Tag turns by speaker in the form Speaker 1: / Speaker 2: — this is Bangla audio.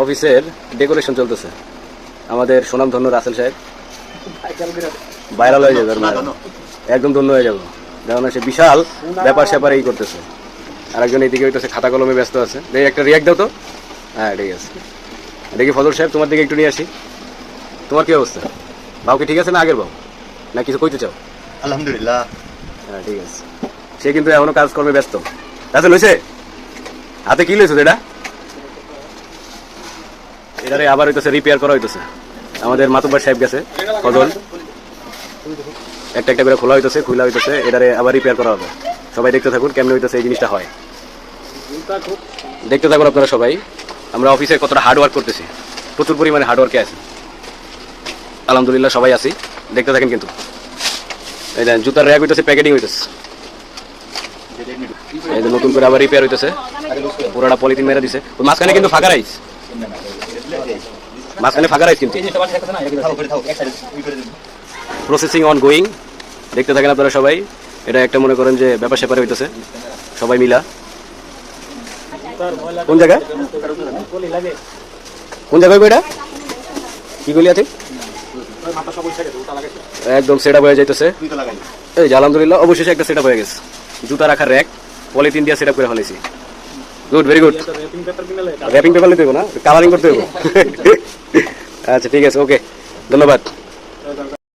Speaker 1: অফিসের ডেকোরেশন চলতেছে। আমাদের সুনামধন্য রাসেল সাহেব ভাইরাল হয়ে যাবে, একদম ধন্য হয়ে যাবো। যেমন সে বিশাল ব্যাপার স্যাপার এই করতেছে, আরেকজন এইদিকে হইতেছে খাতা কলমে ব্যস্ত আছে। একটা রিয়াক্ট দাও তো। হ্যাঁ ঠিক আছে। দেখি ফজল সাহেব তোমার দিকে একটু নিয়ে আসি। তোমার কি অবস্থা? বাবু কি ঠিক আছে না আগের বাবু, না কিছু কইতে চাও?
Speaker 2: আলহামদুলিল্লাহ।
Speaker 1: হ্যাঁ ঠিক আছে। সে কিন্তু এখনো কাজকর্মে ব্যস্ত। রাসেল লইছে হাতে কি লইছো? এটারে আবার হইতেছে রিপেয়ার করা হইতেছে। আমাদের মাতুব্বার সাহেব গেছে ফজল, একটা একটা করে খোলা হইতেছে, এটারে আবার রিপেয়ার করা হবে। সবাই দেখতে থাকুন কেমনে হইতেছে এই জিনিসটা হয়। দেখতে থাকুন আপনারা সবাই। আমরা অফিসে কতটা হার্ডওয়ার্ক করতেছি, প্রচুর পরিমাণে হার্ডওয়ার্কে আছি। আলহামদুলিল্লাহ সবাই আছি, দেখতে থাকেন। কিন্তু এই দেন জুতার র্যাক হইতেছে, প্যাকেটিং হইতেছে, এই যে নতুন করে আবার রিপেয়ার হইতেছে। পুরোটা পলিথিন মেরে দিছে। মাঝখানে কিন্তু ফাঁকা রাইস, কিন্তু প্রসেসিং অন গোয়িং। দেখতে থাকেন আপনারা সবাই। এটা একটা মনে করেন যে ব্যাপার স্যাপার হইতেছে সবাই মিলা। কোন জায়গায় এটা কি গলি আছে? একদম সেট আপ হয়ে যাইতেছে। এই যে আলহামদুলিল্লাহ অবশেষে একটা সেট আপ হয়ে গেছে। জুতা রাখার র্যাক পলিথিন দিয়ে সেট আপ করে ফেলেছি। Good, very good. Wrapping paper নিতে হবে না, কালারিং করতে হবে। আচ্ছা ঠিক আছে, ওকে, ধন্যবাদ।